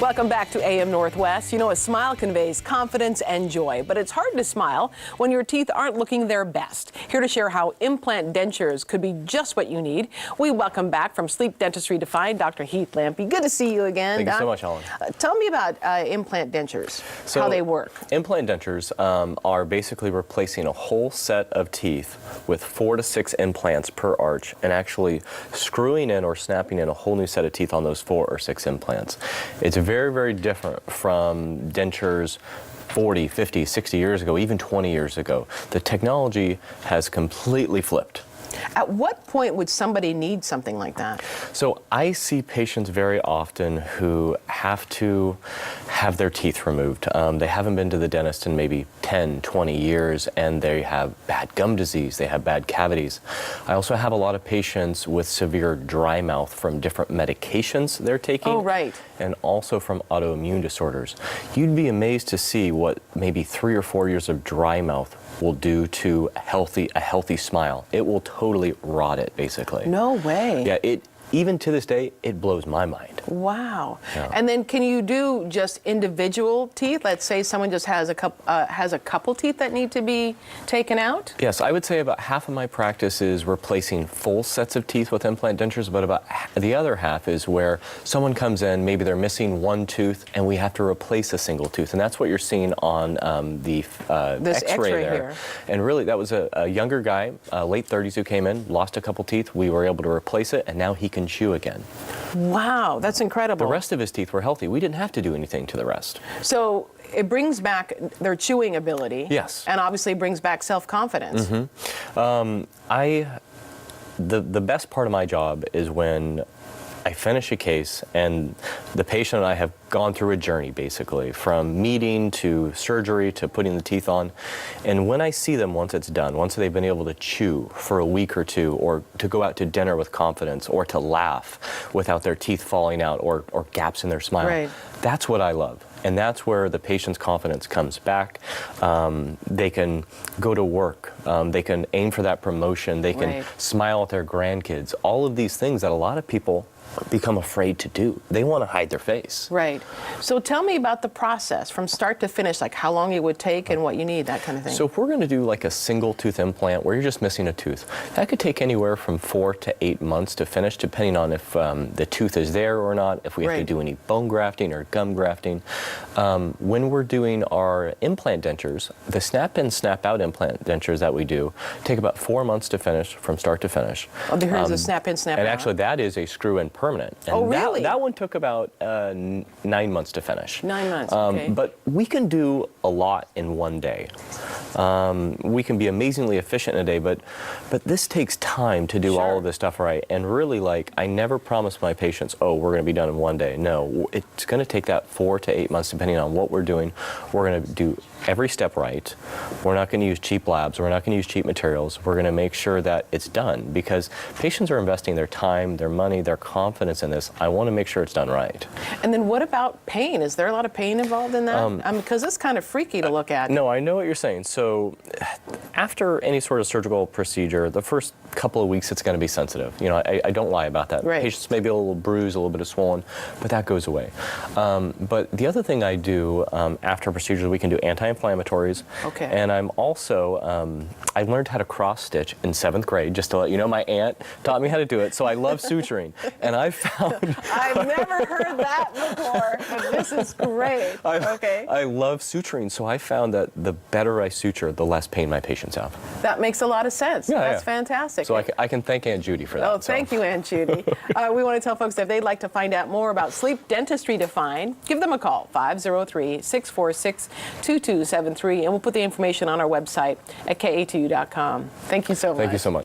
Welcome back to AM Northwest. You know, a smile conveys confidence and joy, but it's hard to smile when your teeth aren't looking their best. Here to share how implant dentures could be just what you need, we welcome back from Sleep Dentistry Defined, Dr. Heath Lampee. Good to see you again, Thank Doc. you so much, Helen. Tell me about implant dentures, how they work. Implant dentures are basically replacing a whole set of teeth with 4 to 6 implants per arch and actually screwing in or snapping in a whole new set of teeth on those 4 or 6 implants. It's very, very different from dentures 40, 50, 60 years ago, even 20 years ago. The technology has completely flipped. At what point would somebody need something like that? So I see patients very often who have to have their teeth removed. They haven't been to the dentist in maybe 10, 20 years, and they have bad gum disease, they have bad cavities. I also have a lot of patients with severe dry mouth from different medications they're taking. Oh, right. And also from autoimmune disorders. You'd be amazed to see what maybe 3 or 4 years of dry mouth will do to a healthy smile. It will totally rot it, basically. No way. Yeah, even to this day, it blows my mind. Wow. Yeah. And then can you do just individual teeth? Let's say someone just has a couple teeth that need to be taken out? Yes, I would say about half of my practice is replacing full sets of teeth with implant dentures, but about the other half is where someone comes in, maybe they're missing one tooth, and we have to replace a single tooth. And that's what you're seeing on this X-ray there. Here. And really, that was a younger guy, late 30s, who came in, lost a couple teeth. We were able to replace it, and now he can chew again. Wow, that's incredible. The rest of his teeth were healthy. We didn't have to do anything to the rest. So it brings back their chewing ability. Yes. And obviously brings back self-confidence. Mm-hmm. The best part of my job is when I finish a case and the patient and I have gone through a journey, basically, from meeting to surgery to putting the teeth on. And when I see them once it's done, once they've been able to chew for a week or two, or to go out to dinner with confidence, or to laugh without their teeth falling out or gaps in their smile, right. That's what I love. And that's where the patient's confidence comes back. They can go to work. They can aim for that promotion. They can right. smile at their grandkids. All of these things that a lot of people become afraid to do. They want to hide their face. Right. So tell me about the process from start to finish, like how long it would take and what you need, that kind of thing. So if we're going to do like a single tooth implant where you're just missing a tooth, that could take anywhere from 4 to 8 months to finish, depending on if the tooth is there or not, if we have right. to do any bone grafting or gum grafting. When we're doing our implant dentures, the snap-in, snap-out implant dentures that we do take about 4 months to finish, from start to finish. Oh, here's a snap-in, snap-out. And actually, that is a screw-in permanent. And oh, really? That one took about 9 months to finish. 9 months, okay. But we can do a lot in one day. We can be amazingly efficient in a day, but this takes time to do sure. all of this stuff right. And really, like, I never promise my patients, oh, we're going to be done in one day. No, it's going to take that 4 to 8 months, depending on what we're doing. We're going to do every step right. We're not going to use cheap labs. We're not going to use cheap materials. We're going to make sure that it's done, because patients are investing their time, their money, their confidence in this. I want to make sure it's done right. And then what about pain? Is there a lot of pain involved in that? Because it's kind of freaky to look at. No, I know what you're saying. So after any sort of surgical procedure, the first couple of weeks it's going to be sensitive. You know, I don't lie about that. Right. Patients may be a little bruised, a little bit of swollen, but that goes away. But the other thing I do after procedures, we can do anti-inflammatories. Okay. And I'm also, I learned how to cross stitch in 7th grade, just to let you know. My aunt taught me how to do it, so I love suturing. And I found... I've never heard that before, but this is great. Okay. I love suturing, so I found that the better I suture, the less pain my patients have. That makes a lot of sense. Yeah, That's yeah. fantastic. So I can thank Aunt Judy for that. Oh, thank you, Aunt Judy. We want to tell folks that if they'd like to find out more about Sleep Dentistry Defined, give them a call, 503-646-2273, and we'll put the information on our website at ka2u.com. Thank you so much. Thank you so much.